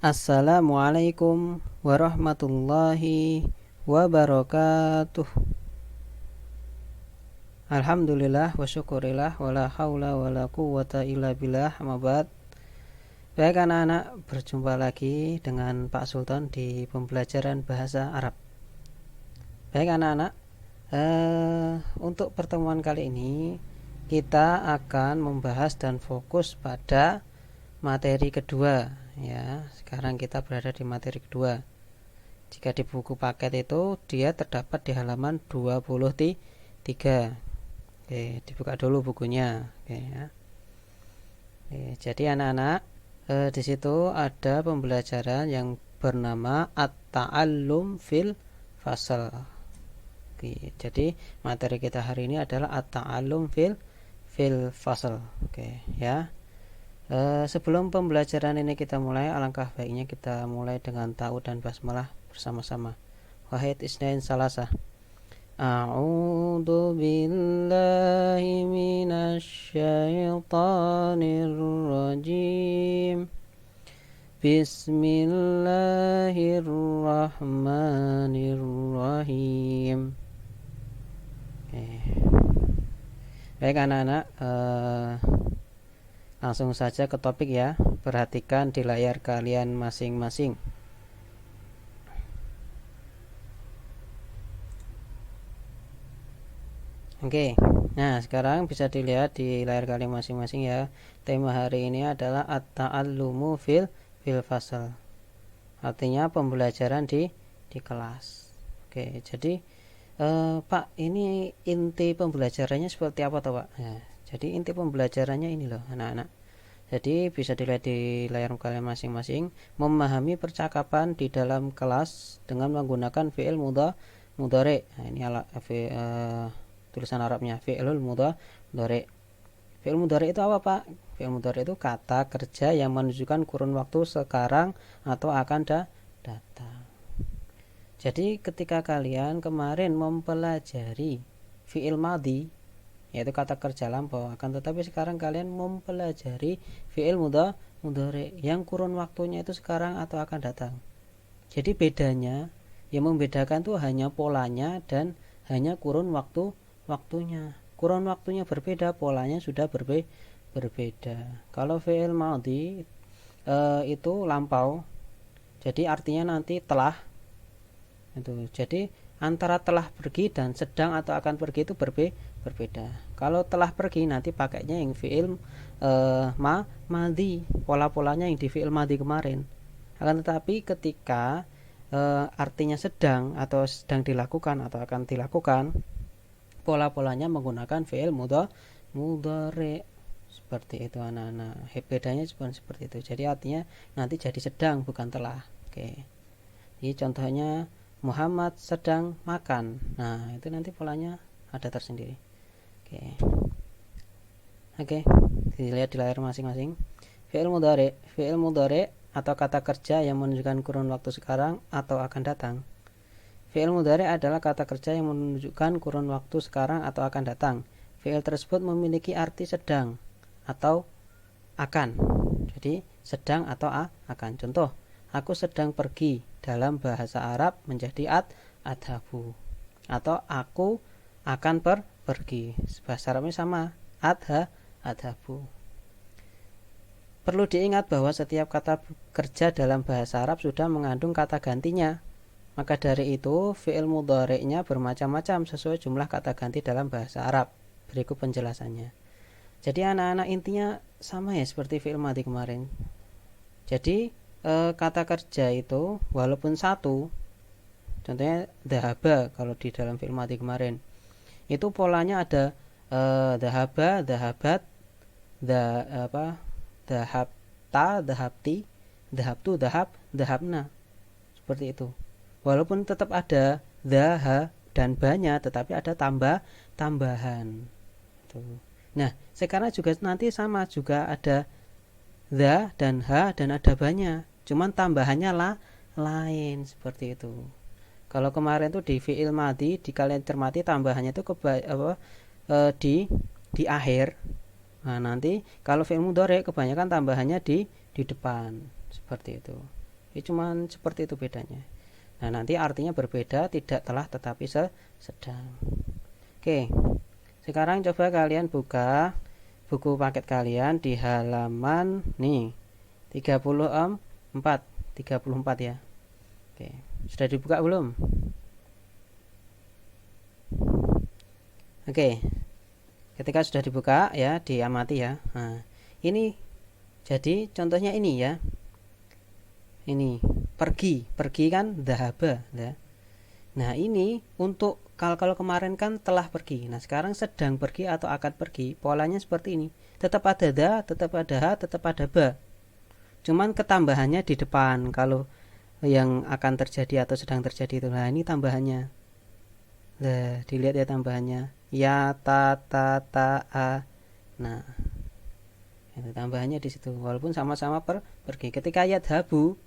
Assalamualaikum warahmatullahi wabarakatuh. Alhamdulillah wa syukurillah wala haula wala quwwata illa billah, amma ba'd. Baik anak-anak, berjumpa lagi dengan Pak Sultan di pembelajaran bahasa Arab. Baik anak-anak, untuk pertemuan kali ini kita akan membahas dan fokus pada materi kedua ya. Sekarang kita berada di materi kedua. Jika di buku paket itu dia terdapat di halaman 23. Oke, dibuka dulu bukunya. Oke ya. Oke, jadi anak-anak, di situ ada pembelajaran yang bernama At-Ta'allum fil Fasal. Oke, jadi materi kita hari ini adalah At-Ta'allum fil Fasal. Oke ya. Sebelum pembelajaran ini kita mulai, alangkah baiknya kita mulai dengan ta'awud dan basmalah bersama-sama. Wahid isnain salasah. A'udzu billahi minasy syaithanir rajim. Bismillahirrahmanirrahim. Baik anak-anak, langsung saja ke topik ya. Perhatikan di layar kalian masing-masing. Oke, nah sekarang bisa dilihat di layar kalian masing-masing ya. Tema hari ini adalah At-Ta'allumu fil Fasal. Artinya pembelajaran di kelas. Oke, jadi Pak, ini inti pembelajarannya seperti apa toh Pak? Nah, jadi inti pembelajarannya ini loh anak-anak. Jadi bisa dilihat di layar kalian masing-masing. Memahami percakapan di dalam kelas dengan menggunakan fi'il mudhari. Nah, ini tulisan Arabnya fi'ilul mudhari. Fi'il mudhari itu apa Pak? Fi'il mudhari itu kata kerja yang menunjukkan kurun waktu sekarang atau akan datang. Jadi ketika kalian kemarin mempelajari fi'il madhi, yaitu kata kerja lampau, akan tetapi sekarang kalian mempelajari fi'il mudhari yang kurun waktunya itu sekarang atau akan datang. Jadi bedanya, yang membedakan tuh hanya polanya dan hanya kurun waktunya. Kurun waktunya berbeda, polanya sudah berbeda. Kalau fi'il madhi itu lampau, jadi artinya nanti telah itu. Jadi antara telah pergi dan sedang atau akan pergi itu berbeda. Kalau telah pergi nanti pakainya yang fi'il madhi, pola-polanya yang di fi'il madhi kemarin. Akan tetapi ketika artinya sedang atau sedang dilakukan atau akan dilakukan, pola-polanya menggunakan fi'il mudhari. Seperti itu anak-anak. Bedanya cuma seperti itu. Jadi artinya nanti jadi sedang bukan telah. Oke. Jadi contohnya Muhammad sedang makan. Nah, itu nanti polanya ada tersendiri. Oke. Dilihat di layar masing-masing. Fi'il mudhari atau kata kerja yang menunjukkan kurun waktu sekarang atau akan datang. Fi'il mudhari adalah kata kerja yang menunjukkan kurun waktu sekarang atau akan datang. Fi'il tersebut memiliki arti sedang atau akan. Jadi sedang atau akan. Contoh, aku sedang pergi dalam bahasa Arab menjadi adhabu, atau aku akan pergi. Bahasa Arabnya sama, adhabu. Perlu diingat bahwa setiap kata kerja dalam bahasa Arab sudah mengandung kata gantinya. Maka dari itu fi'il mudhari'nya bermacam-macam sesuai jumlah kata ganti dalam bahasa Arab. Berikut penjelasannya. Jadi anak-anak intinya sama ya seperti fi'il madhi kemarin. Jadi kata kerja itu walaupun satu, contohnya dhahaba kalau di dalam fi'il madhi kemarin, itu polanya ada dhahaba, dhahabat, dhahabta, dhahabti, dhahabtu, dhahabna. Seperti itu. Walaupun tetap ada daha dan banya, tetapi ada tambahan. Nah, sekarang juga nanti sama, juga ada the dan ha dan ada banya. Cuman tambahannya lain seperti itu. Kalau kemarin tuh di fi'il madhi, di kalian cermati tambahannya itu di akhir. Nah, nanti kalau fi'il mudhari kebanyakan tambahannya di depan. Seperti itu. Cuman seperti itu bedanya. Nah, nanti artinya berbeda, tidak telah tetapi sedang. Oke. Sekarang coba kalian buka buku paket kalian di halaman nih 34 ya. Oke, sudah dibuka belum? Oke. Ketika sudah dibuka ya, diamati ya. Nah, ini jadi contohnya ini ya. Ini pergi kan dhahaba ya. Nah, ini untuk kalau kemarin kan telah pergi. Nah, sekarang sedang pergi atau akan pergi. Polanya seperti ini. Tetap ada da, tetap ada ha, tetap ada ba. Cuman ketambahannya di depan. Kalau yang akan terjadi atau sedang terjadi itu. Nah, ini tambahannya. Nah, dilihat ya tambahannya. Ya, ta, a. Nah, itu tambahannya di situ. Walaupun sama-sama pergi. Ketika yadhabu,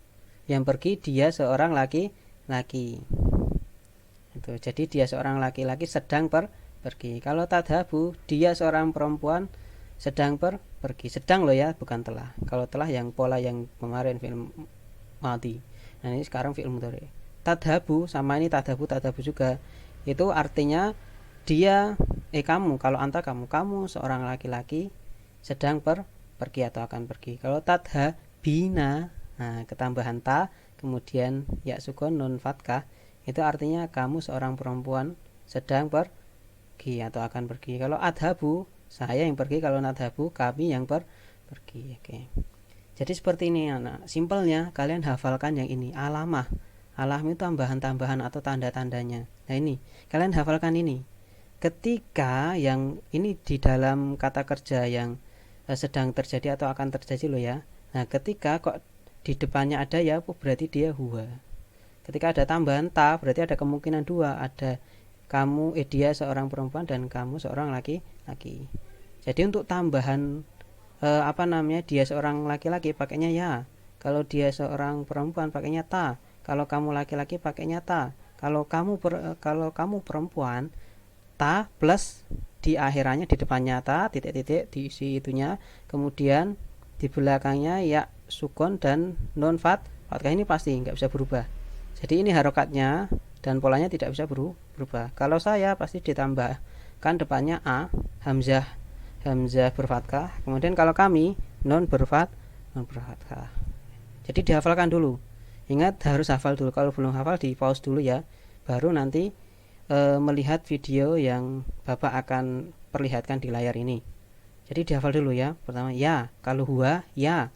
yang pergi dia seorang laki-laki. Itu. Jadi dia seorang laki-laki sedang pergi. Kalau tadhabu, dia seorang perempuan sedang pergi. Sedang loh ya, bukan telah. Kalau telah yang pola yang kemarin film mati. Nah, ini sekarang film mudhari. Tadhabu sama ini tadhabu juga. Itu artinya dia kamu, kalau anta kamu seorang laki-laki sedang pergi atau akan pergi. Kalau tadhabina, nah ketambahan ta kemudian ya sukun nun fathah, itu artinya kamu seorang perempuan sedang pergi atau akan pergi. Kalau adhabu, saya yang pergi. Kalau nadhabu, kami yang pergi. Oke. Jadi seperti ini anak. Simpelnya kalian hafalkan yang ini. Alamah itu tambahan-tambahan atau tanda-tandanya. Nah, ini kalian hafalkan ini. Ketika yang ini di dalam kata kerja yang sedang terjadi atau akan terjadi loh ya. Nah, ketika kok di depannya ada ya, berarti dia huwa. Ketika ada tambahan ta, berarti ada kemungkinan dua, ada kamu, dia seorang perempuan dan kamu seorang laki-laki. Jadi untuk tambahan dia seorang laki-laki pakainya ya. Kalau dia seorang perempuan pakainya ta. Kalau kamu laki-laki pakainya ta. Kalau kamu perempuan, ta plus di akhirannya, di depannya ta, titik-titik diisi itunya, kemudian di belakangnya ya sukun dan non fathah. Ini pasti nggak bisa berubah. Jadi ini harokatnya dan polanya tidak bisa berubah. Kalau saya pasti ditambahkan depannya a, hamzah berfathah. Kemudian kalau kami non berfathah. Jadi dihafalkan dulu. Ingat harus hafal dulu. Kalau belum hafal di pause dulu ya. Baru nanti melihat video yang Bapak akan perlihatkan di layar ini. Jadi dihafal dulu ya. Pertama ya, kalau huwa ya,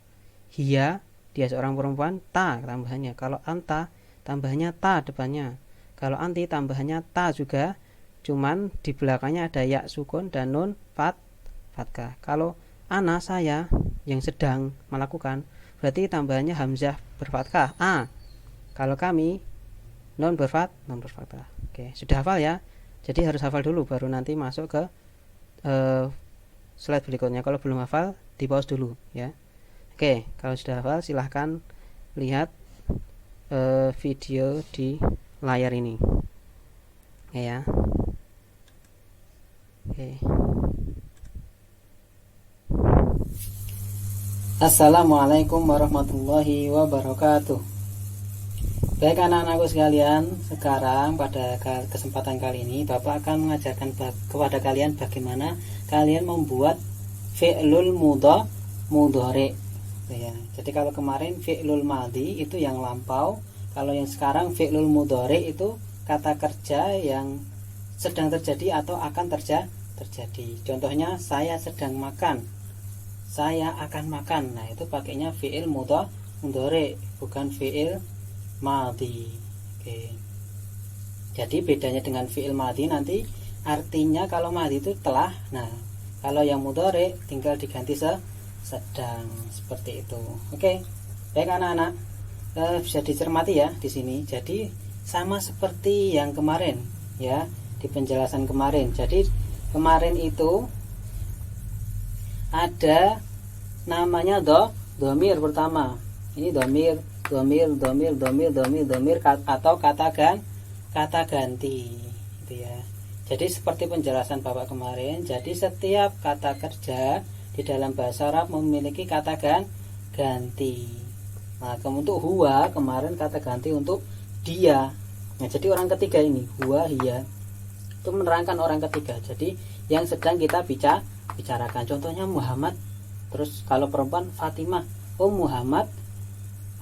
hiya dia seorang perempuan, ta tambahannya. Kalau anta tambahannya ta depannya. Kalau anti tambahannya ta juga, cuman di belakangnya ada ya sukun dan nun fathah. Kalau ana saya yang sedang melakukan, berarti tambahannya hamzah berfathah a. Kalau kami non berfathah. Oke, sudah hafal ya. Jadi harus hafal dulu baru nanti masuk ke slide berikutnya. Kalau belum hafal di pause dulu ya. Oke, kalau sudah hafal silahkan lihat video di layar ini ya. Oke. Assalamualaikum warahmatullahi wabarakatuh. Baik anak-anakku sekalian, sekarang pada kesempatan kali ini Bapak akan mengajarkan kepada kalian bagaimana kalian membuat fi'lul mudhari ya. Jadi kalau kemarin fi'lul madhi itu yang lampau, kalau yang sekarang fi'lul mudhari itu kata kerja yang sedang terjadi atau akan terjadi. Contohnya saya sedang makan, saya akan makan. Nah, itu pakainya fi'il mudhari, bukan fi'il madhi. Oke. Jadi bedanya dengan fi'il madhi nanti artinya kalau madhi itu telah. Nah, kalau yang mudhari tinggal diganti sedang seperti itu. Oke. Baik anak-anak, bisa dicermati ya di sini. Jadi sama seperti yang kemarin ya, di penjelasan kemarin. Jadi kemarin itu ada namanya dhamir pertama. Ini dhamir atau kata ganti gitu ya. Jadi seperti penjelasan Bapak kemarin, jadi setiap kata kerja di dalam bahasa Arab memiliki kata ganti. Nah, untuk huwa kemarin kata ganti untuk dia. Nah, jadi orang ketiga ini huwa hiya itu menerangkan orang ketiga. Jadi yang sedang kita bicarakan. Contohnya Muhammad. Terus kalau perempuan Fatimah. Oh Muhammad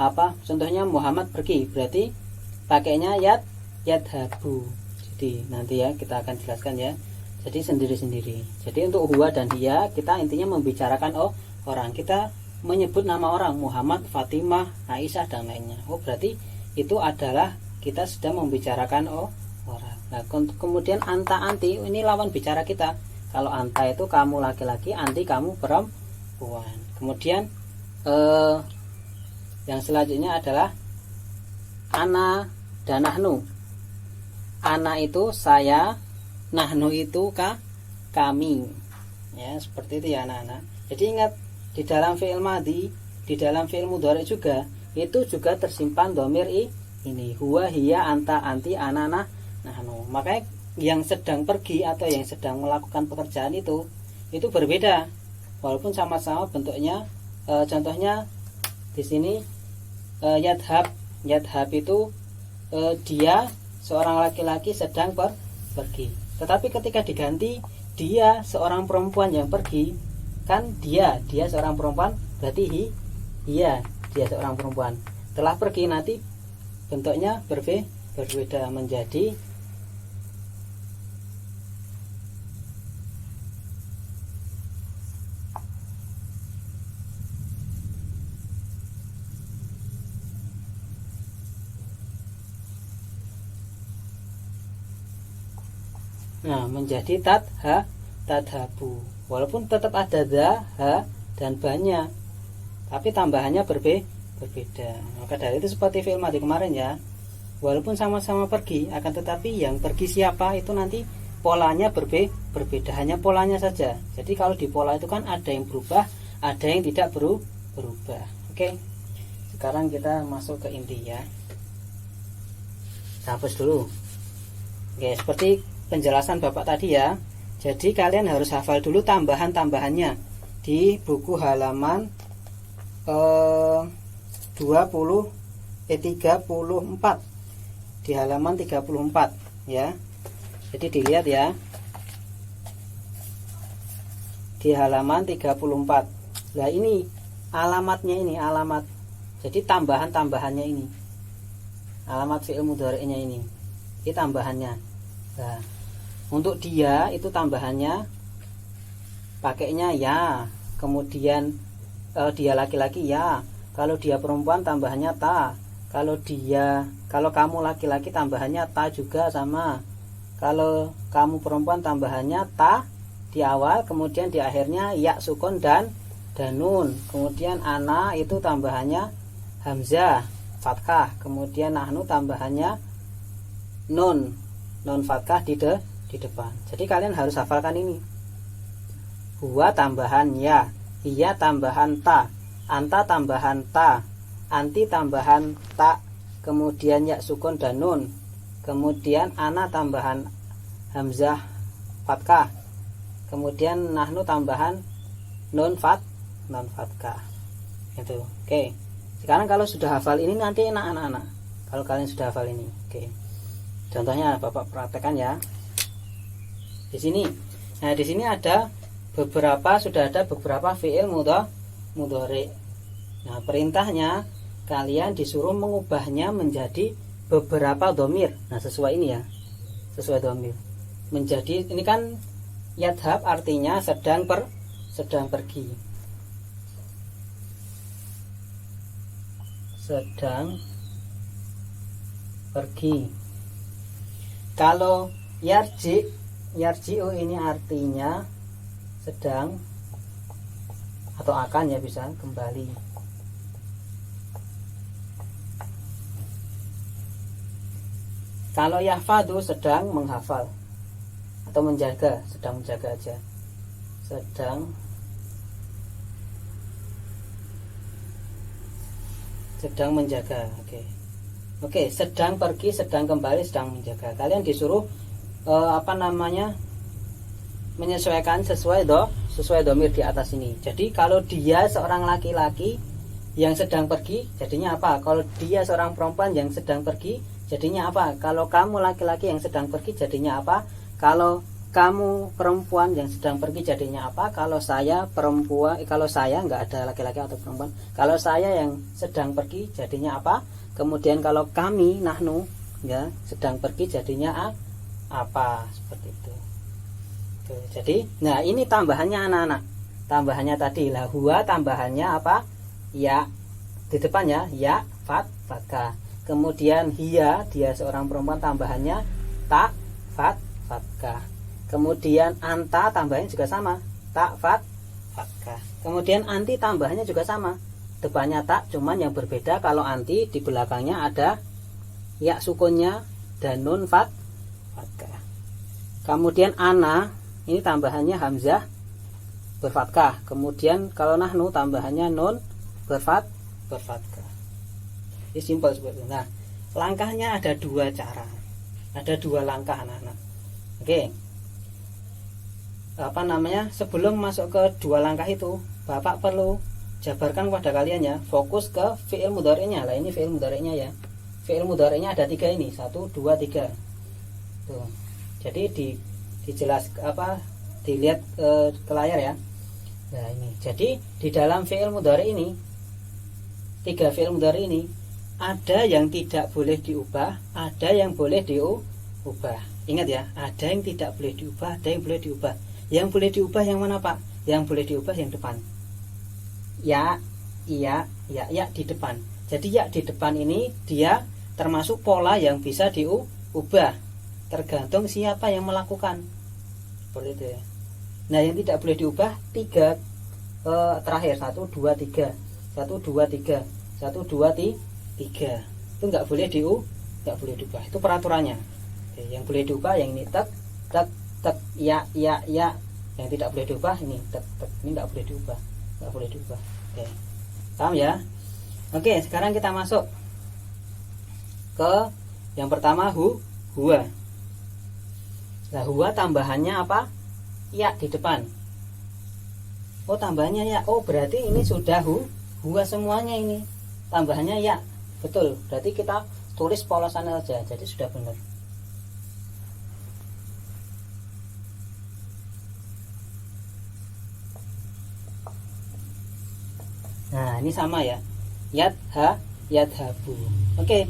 apa? Contohnya Muhammad pergi. Berarti pakainya yadhabu. Jadi nanti ya kita akan jelaskan ya. Jadi sendiri-sendiri. Jadi untuk huwa dan dia kita intinya membicarakan orang. Kita menyebut nama orang Muhammad, Fatimah, Aisyah dan lainnya. Oh berarti itu adalah kita sedang membicarakan orang. Nah kemudian anta anti ini lawan bicara kita. Kalau anta itu kamu laki-laki, anti kamu perempuan. Kemudian yang selanjutnya adalah ana dan nahnu. Ana itu saya, nahnu itu kami. Ya seperti itu ya anak-anak. Jadi ingat di dalam fi'il madhi, di dalam fi'il mudhari juga itu juga tersimpan dhamir ini huwa, hiya, anta, anti, ana, nahnu. Makanya yang sedang pergi atau yang sedang melakukan pekerjaan itu berbeda walaupun sama-sama bentuknya. Contohnya di sini yadhab itu dia seorang laki-laki sedang pergi. Tetapi ketika diganti dia seorang perempuan yang pergi, kan dia seorang perempuan, berarti iya dia seorang perempuan telah pergi, nanti bentuknya berbeda menjadi menjadi tadhabu. Walaupun tetap ada ha dan banyak, tapi tambahannya berbeda. Maka dari itu seperti fi'il madhi kemarin ya. Walaupun sama-sama pergi, akan tetapi yang pergi siapa itu nanti polanya berbeda, hanya polanya saja. Jadi kalau di pola itu kan ada yang berubah, ada yang tidak berubah. Oke. Sekarang kita masuk ke inti ya. Hapus dulu. Oke, seperti penjelasan Bapak tadi ya. Jadi kalian harus hafal dulu tambahan-tambahannya di buku halaman 34 di halaman 34 ya. Jadi dilihat ya. Di halaman 34. Nah, ini alamatnya, ini alamat. Jadi tambahan-tambahannya ini. Alamat fi'il mudhari'nya ini. Ini tambahannya. Nah, untuk dia itu tambahannya pakainya ya, kemudian dia laki-laki ya, kalau dia perempuan tambahannya ta, kalau kamu laki-laki tambahannya ta juga sama, kalau kamu perempuan tambahannya ta di awal, kemudian di akhirnya ya sukun dan nun, kemudian ana itu tambahannya hamzah fathah, kemudian nahnu tambahannya nun fathah di depan. Jadi kalian harus hafalkan ini. Huwa tambahan ya, hiya tambahan ta, anta tambahan ta, anti tambahan ta, kemudian ya sukun dan nun, kemudian ana tambahan hamzah fathah, kemudian nahnu tambahan nun fathah. Itu. Oke. Sekarang kalau sudah hafal ini nanti enak anak-anak. Kalau kalian sudah hafal ini. Oke. Contohnya Bapak praktekkan ya. Di sini. Nah, di sini sudah ada beberapa fi'il mudhari. Nah, perintahnya kalian disuruh mengubahnya menjadi beberapa dhamir. Nah, sesuai ini ya. Sesuai dhamir. Menjadi ini kan yadhab artinya sedang pergi. Sedang pergi. Kalau yarji'u ini artinya sedang atau akan ya, bisa kembali. Kalau yahfadu sedang menghafal atau menjaga, sedang menjaga aja. Sedang menjaga. Oke, sedang pergi, sedang kembali, sedang menjaga. Kalian disuruh menyesuaikan sesuai dhamir di atas ini. Jadi kalau dia seorang laki-laki, yang sedang pergi jadinya apa? Kalau dia seorang perempuan yang sedang pergi jadinya apa? Kalau kamu laki-laki yang sedang pergi jadinya apa? Kalau kamu perempuan yang sedang pergi jadinya apa? Kalau saya perempuan, kalau saya nggak ada laki-laki atau perempuan. Kalau saya yang sedang pergi jadinya apa? Kemudian kalau kami nahnu ya sedang pergi jadinya apa? Seperti itu. Tuh, jadi, nah ini tambahannya anak-anak. Tambahannya tadi lah huwa, tambahannya apa? Ya di depannya ya fatkah. Kemudian hiya, dia seorang perempuan, tambahannya ta fatkah. Kemudian anta tambahannya juga sama, ta fatkah. Kemudian anti tambahannya juga sama, depannya tak, cuman yang berbeda kalau anti di belakangnya ada ya sukunnya dan nun fatkah. Kemudian ana ini tambahannya hamzah berfatkah. Kemudian kalau nahnu tambahannya nun berfatkah. Ini simpel seperti itu. Nah, langkahnya ada dua cara, ada dua langkah anak-anak. Oke. Apa namanya? Sebelum masuk ke dua langkah itu, Bapak perlu jabarkan kepada kalian ya, fokus ke fi'il mudhari'nya. Lah ini fi'il mudhari'nya ya. Fi'il mudhari'nya ada 3 ini, 1, 2, 3. Tuh. Jadi dijelas apa? Dilihat ke layar ya. Nah, ini. Jadi di dalam fi'il mudhari' ini 3 fi'il mudhari' ini ada yang tidak boleh diubah, ada yang boleh diubah. Ingat ya, ada yang tidak boleh diubah, ada yang boleh diubah. Yang boleh diubah yang mana Pak? Yang boleh diubah yang depan. Ya, iya, ya di depan. Jadi ya di depan ini dia termasuk pola yang bisa diubah, tergantung siapa yang melakukan. Seperti itu ya. Nah, yang tidak boleh diubah 3 terakhir 1, 2, 3. 1, 2, 3. 1, 2, 3. Itu nggak boleh diubah. Itu peraturannya. Oke, yang boleh diubah yang ini tek ya. Yang tidak boleh diubah ini tek. Ini nggak boleh diubah. Oke. Paham ya? Oke, sekarang kita masuk ke yang pertama huwa. Nah, huwa tambahannya apa? Ya di depan. Oh, tambahannya ya. Oh, berarti ini sudah huwa semuanya ini. Tambahannya ya. Betul. Berarti kita tulis polosannya saja. Jadi sudah benar. Nah, ini sama ya. Yadhabu. Oke.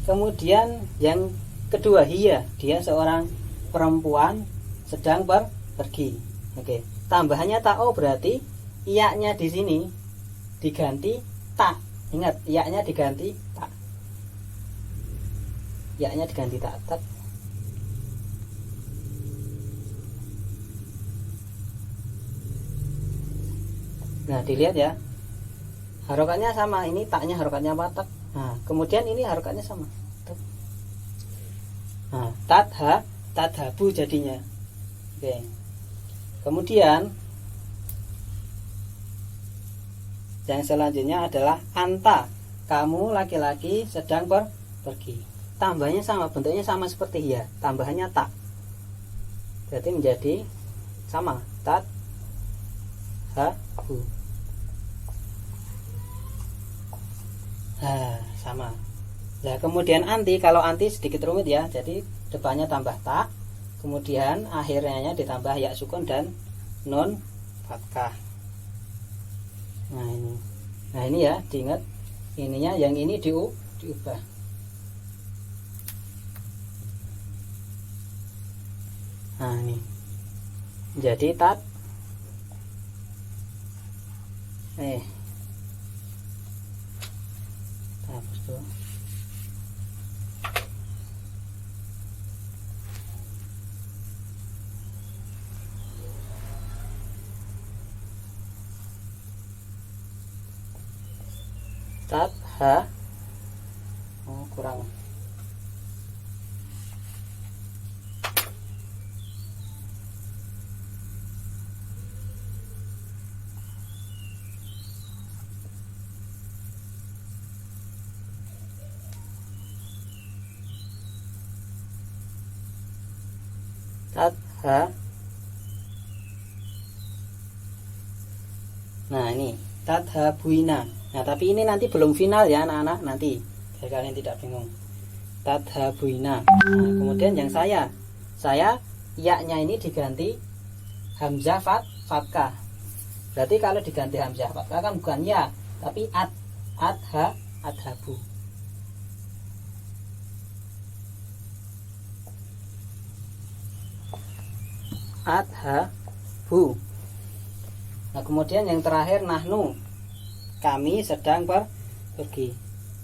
Kemudian yang kedua hiya, dia seorang perempuan sedang pergi. Oke. Tambahannya ta'o berarti iya-nya di sini diganti tak. Ingat, iya-nya diganti tak. Iya-nya diganti tak. Nah, dilihat ya. Harokatnya sama, ini taknya harokatnya apa? Tak. Nah, kemudian ini harokatnya sama. Tak. Nah, tadhabu jadinya. Oke. Kemudian yang selanjutnya adalah anta. Kamu laki-laki sedang pergi. Tambahnya sama, bentuknya sama seperti ya. Tambahannya tak. Jadi menjadi sama. Tadhabu. Nah, sama. Nah, kemudian anti, kalau anti sedikit rumit ya. Jadi depannya tambah tak, kemudian akhirnya ditambah ya sukun dan nun fathah. Nah ini ya, diingat ininya, yang ini diubah. Nah ini jadi hapus tuh. Kurang. Nah ini tadhabuina. Nah, tapi ini nanti belum final ya anak-anak, nanti biar kalian tidak bingung. Tadhabuina. Nah, kemudian yang saya ya-nya ini diganti hamzah fathah. Berarti kalau diganti hamzah fathah kan bukan ya, tapi adhabu. Adhabu. Nah, kemudian yang terakhir nahnu, kami sedang pergi.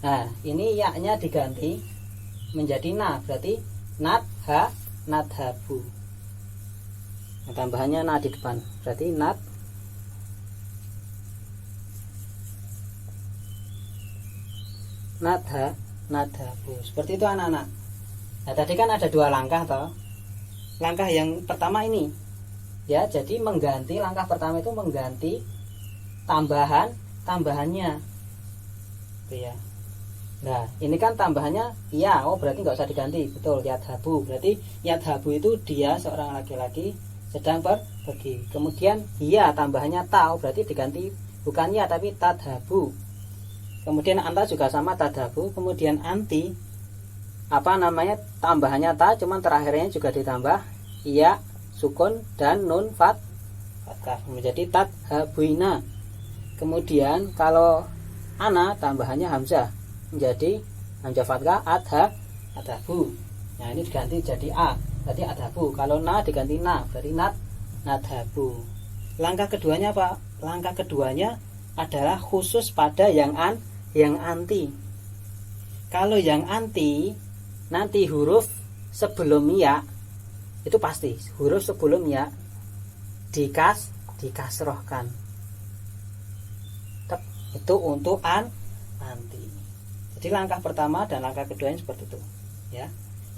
Nah, ini ya-nya diganti menjadi na, berarti nadhabu. Nah, tambahannya na di depan, berarti nadhabu. Seperti itu anak-anak. Nah, tadi kan ada 2 langkah toh. Langkah yang pertama ini ya, jadi mengganti, langkah pertama itu mengganti tambahannya itu ya. Nah, ini kan tambahannya ya, oh berarti nggak usah diganti, betul, yadhabu. Berarti yadhabu itu dia seorang laki-laki sedang pergi. Kemudian ya tambahannya ta, oh berarti diganti bukan ya tapi tadhabu. Kemudian anta juga sama tadhabu. Kemudian anti, apa namanya, tambahannya ta, cuman terakhirnya juga ditambah ya, sukun dan nun fathah menjadi tadhabuina. Kemudian kalau ana tambahannya hamzah menjadi hamzah fathah adhabu. Nah, ini diganti jadi a, berarti adhabu. Kalau na diganti na, berarti nadhabu. Langkah keduanya apa? Langkah keduanya adalah khusus pada yang anti. Kalau yang anti, nanti huruf sebelum ya itu pasti huruf sebelum ya dikasrohkan. Itu untuk anti. Jadi langkah pertama dan langkah kedua seperti itu ya.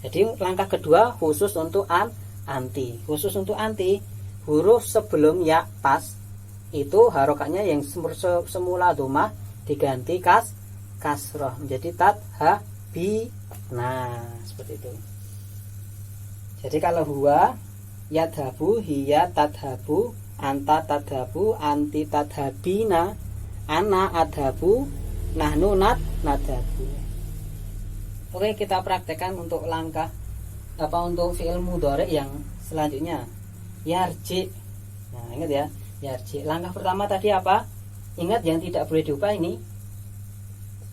Jadi langkah kedua khusus untuk anti. Khusus untuk anti, huruf sebelum ya pas itu harokatnya yang semula dhammah diganti kasroh menjadi tadhabi. Nah, seperti itu. Jadi kalau huwa yadhabu, hiya tadhabu, anta tadhabu, anti tadhabina, ana adhabu, nahnu nadhabu. Oke, kita praktekkan untuk langkah untuk fi'il mudhari yang selanjutnya. Yarji. Nah, ingat ya, yarji. Langkah pertama tadi apa? Ingat yang tidak boleh diubah ini.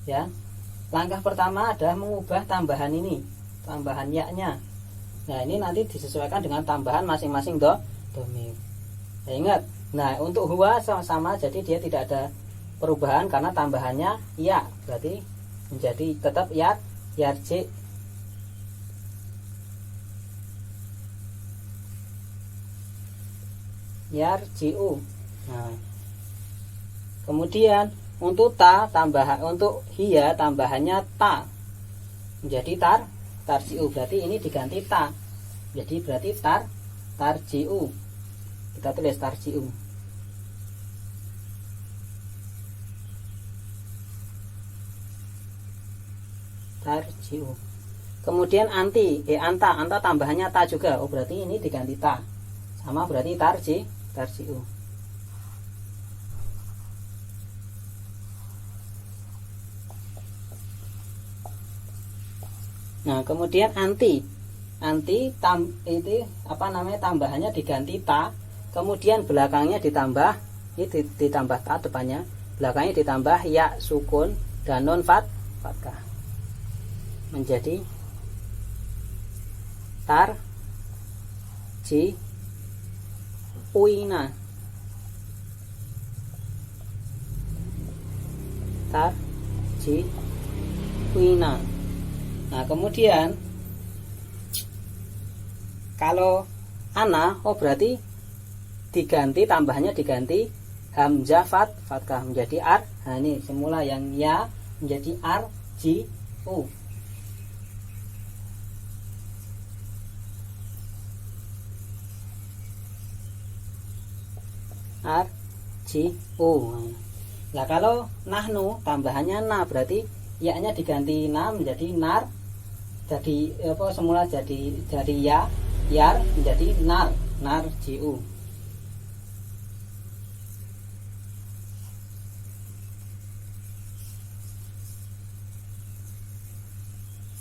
Ya. Langkah pertama adalah mengubah tambahan ini, tambahan ya-nya. Nah, ini nanti disesuaikan dengan tambahan masing-masing dhamir. Nah, ingat. Nah, untuk huwa sama-sama, jadi dia tidak ada perubahan karena tambahannya ya, berarti menjadi tetap yarji. Yarji'u. Nah, kemudian untuk untuk hiya tambahannya ta menjadi tarji'u, berarti ini diganti ta, jadi berarti tarji'u. Kita tulis tarji'u. Tarji'u. Kemudian anta tambahannya ta juga, oh berarti ini diganti ta, sama berarti tarji'u. Nah, kemudian anti itu apa namanya, tambahannya diganti ta, kemudian belakangnya ditambah ta depannya, belakangnya ditambah ya sukun dan nun fathah menjadi tarji'uina. Nah, kemudian kalau ana, oh berarti diganti, tambahannya diganti hamzah fathah menjadi ar. Nah, ini semula yang ya menjadi arji'u. Arji'u. Nah, kalau nahnu tambahannya na, berarti ya-nya diganti na menjadi nar. Jadi semula jadi yar menjadi narji'u.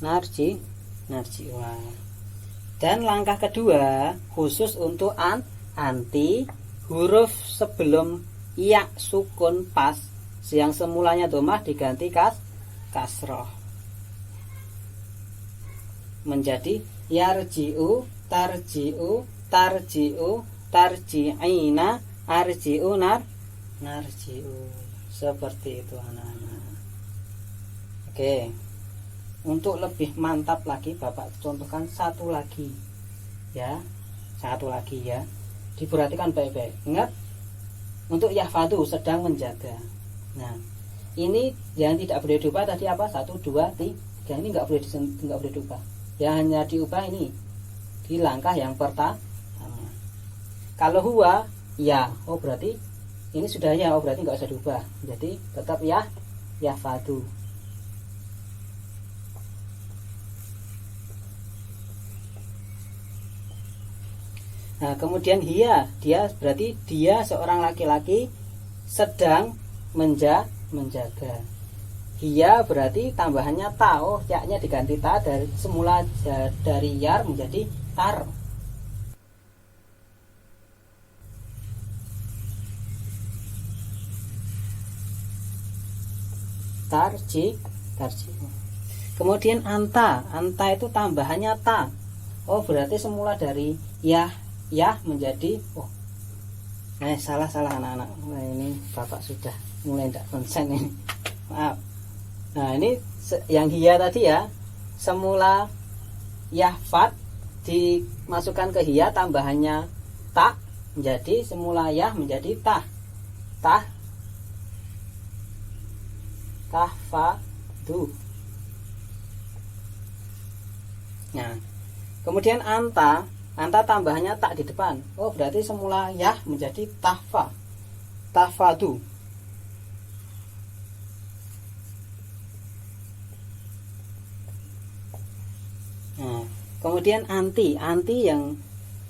narjiwa. Dan langkah kedua khusus untuk anti, huruf sebelum ya sukun pas yang semulanya domah diganti kasroh menjadi yarji'u, tarji'u, tarji'ina, arji'u, narji'u. Seperti itu anak-anak. Oke. Untuk lebih mantap lagi Bapak contohkan satu lagi ya. Diperhatikan baik-baik. Ingat, untuk yahfadu sedang menjaga. Nah, ini yang tidak boleh diubah tadi apa? 1, 2, 3. Ini nggak boleh diubah. Yang hanya diubah ini di langkah yang pertama. Kalau huwa ya, berarti ini sudah ya, berarti nggak usah diubah. Jadi tetap yahfadu. Nah, kemudian dia berarti dia seorang laki-laki sedang menjaga. Dia berarti tambahannya ta, yaknya diganti ta dari semula dari yar menjadi tar. Tarji. Kemudian anta itu tambahannya ta. Berarti semula dari ya menjadi salah anak-anak. Nah, ini Bapak sudah mulai tidak konsen ini. Maaf. Nah, ini yang hiya tadi ya. Semula yahfat dimasukkan ke hiya tambahannya ta menjadi semula yah menjadi tahfadu. Nah, kemudian anta tambahannya tak di depan. Berarti semula yah menjadi tahfadu. Nah, kemudian anti yang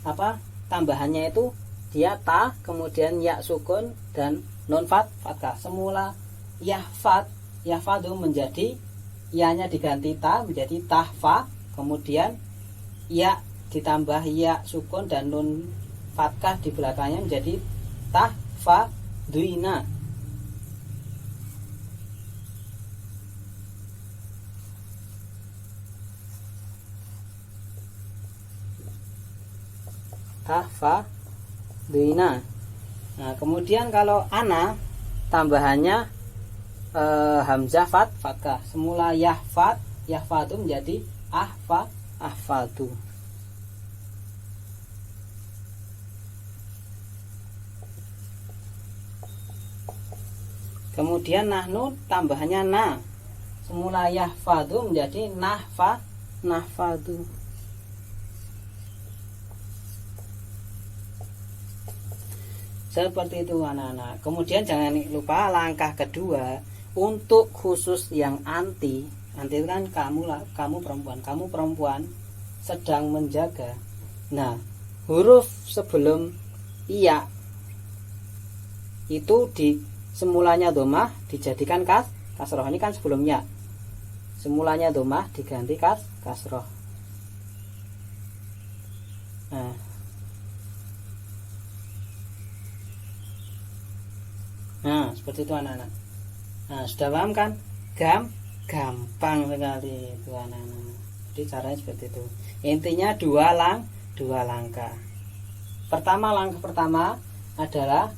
apa? Tambahannya itu dia ta, kemudian ya sukun dan non fathah. Semula yahfadu menjadi ya-nya diganti ta menjadi tahfa, kemudian ya ditambah ya sukun dan nun fathah di belakangnya menjadi tahfaduina. Tahfaduina. Nah, kemudian kalau ana tambahannya hamzah fathah. Semula yahfadu menjadi ahfadu. Kemudian nahnu tambahannya na. Semula yahfadu menjadi nahfadu. Seperti itu anak-anak. Kemudian jangan lupa langkah kedua untuk khusus yang anti itu kan kamu perempuan sedang menjaga. Nah, huruf sebelum iya itu di semulanya domah dijadikan kasroh. Ini kan sebelumnya semulanya domah diganti kasroh. Nah, seperti itu anak-anak. Nah, sudah paham kan? Gampang sekali itu anak-anak. Jadi caranya seperti itu. Intinya dua langkah. Langkah pertama adalah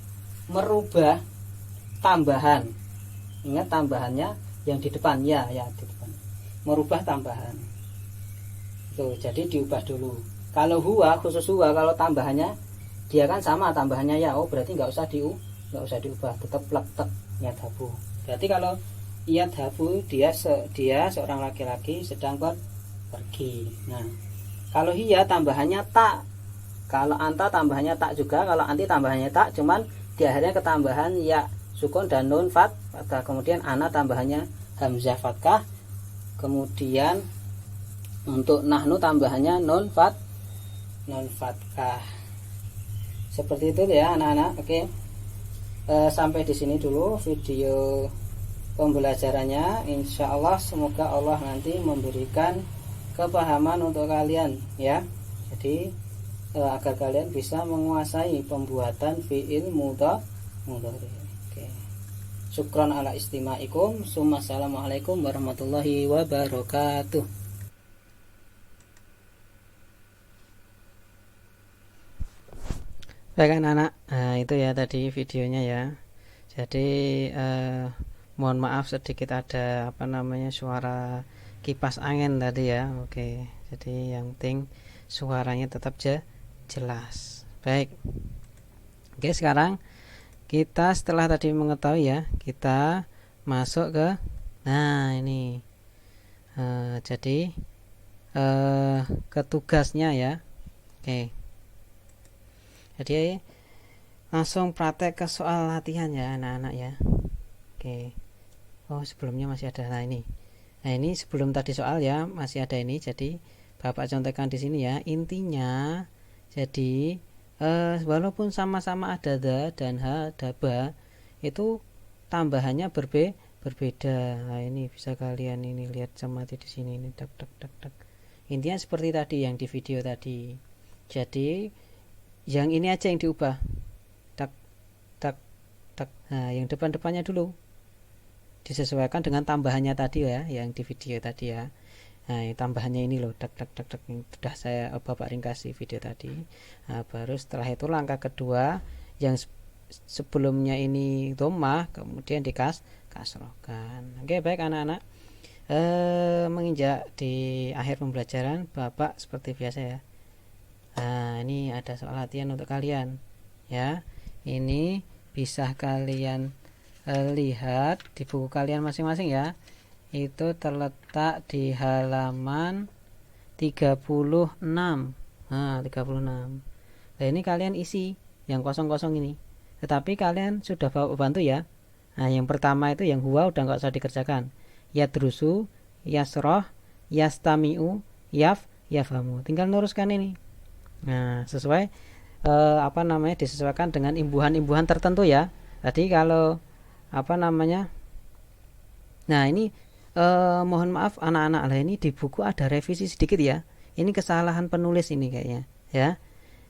merubah tambahan. Ingat tambahannya yang di depan ya di depan. Merubah tambahan. Tuh, jadi diubah dulu. Kalau huwa, khusus huwa, kalau tambahannya dia kan sama tambahannya ya, berarti nggak usah diubah, tetap plek yadhabu. Berarti kalau yadhabu dia seorang laki-laki sedang pergi. Nah, kalau hiya tambahannya tak. Kalau anta tambahannya tak juga. Kalau anti tambahannya tak, cuman di akhirnya ketambahan ya sukun dan nun fathah. Kemudian ana tambahannya hamzah fathah. Kemudian untuk nahnu tambahannya nun fathah. Seperti itu ya anak-anak. Oke. Sampai di sini dulu video pembelajarannya. Insya Allah semoga Allah nanti memberikan kepahaman untuk kalian ya. Jadi agar kalian bisa menguasai pembuatan fi'il mudhari. Oke. Syukran ala istimaikum. Assalamualaikum warahmatullahi wabarakatuh. Baik anak-anak, nah, itu ya tadi videonya ya. Jadi mohon maaf sedikit ada suara kipas angin tadi ya. Oke, jadi yang penting suaranya tetap jelas. Baik. Oke, sekarang kita setelah tadi mengetahui ya, kita masuk ke ini. Jadi ke tugasnya ya. Oke. Jadi langsung praktek ke soal latihan ya anak-anak ya. Oke. Oh sebelumnya masih ada ini. Nah ini sebelum tadi soal ya masih ada ini. Jadi Bapak contohkan di sini ya. Intinya jadi walaupun sama-sama ada da dan ha, ada ba, itu tambahannya berbeda. Nah ini bisa kalian ini lihat cermati di sini ini tak. Intinya seperti tadi yang di video tadi. Jadi yang ini aja yang diubah, tak. Nah yang depannya dulu disesuaikan dengan tambahannya tadi ya, yang di video tadi ya. Nah tambahannya ini loh, tak. Sudah saya Bapak ringkasi video tadi. Nah, baru setelah itu langkah kedua yang sebelumnya ini dhammah kemudian kasrohkan. Oke baik anak-anak, menginjak di akhir pembelajaran Bapak seperti biasa ya. Nah ini ada soal latihan untuk kalian ya. Ini bisa kalian lihat di buku kalian masing-masing ya. Itu terletak di halaman 36. Nah 36. Nah ini kalian isi yang kosong-kosong ini. Tetapi kalian sudah bantu ya. Nah yang pertama itu yang huwa udah nggak usah dikerjakan. Yadrusu, yasroh, yastami'u, yafhamu. Tinggal luruskan ini. Nah sesuai disesuaikan dengan imbuhan-imbuhan tertentu ya. Tadi kalau nah ini mohon maaf anak-anak lah, ini di buku ada revisi sedikit ya. Ini kesalahan penulis ini kayaknya ya.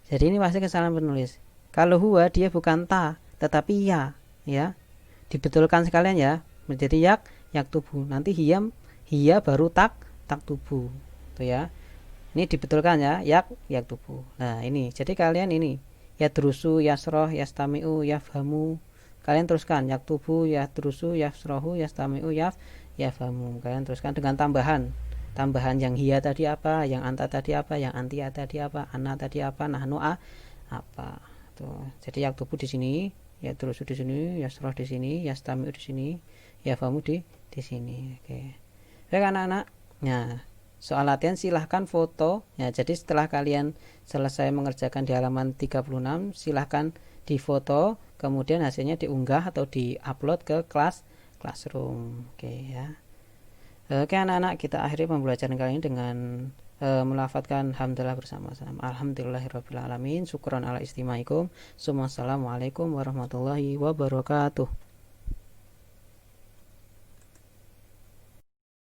Jadi ini pasti kesalahan penulis. Kalau huwa dia bukan ta tetapi ya, dibetulkan sekalian ya, menjadi yak tubuh. Nanti hiya baru tak tubuh tuh ya. Ini dibetulkan ya, yak tubuh. Nah ini jadi kalian ini yadrusu, yasroh, yastami'u, yafhamu. Kalian teruskan yak tubuh, yadrusu, yasrohu, yastami'u, yafhamu. Kalian teruskan dengan tambahan yang hiya tadi apa, yang anta tadi apa, yang antia tadi apa, ana tadi apa, nahnu apa. Tuh. Jadi yak tubuh di sini, yadrusu di sini, yasroh di sini, yastami'u di sini, yafhamu di sini. Oke. Baik anak-anak. Nah soal latihan silahkan foto ya. Jadi setelah kalian selesai mengerjakan di halaman 36 silahkan difoto, kemudian hasilnya diunggah atau diupload ke classroom. Oke ya. Oke anak-anak, kita akhiri pembelajaran kali ini dengan melafadzkan hamdalah bersama-sama. Alhamdulillahirabbil alamin, syukran ala istimaikum. Assalamualaikum warahmatullahi wabarakatuh.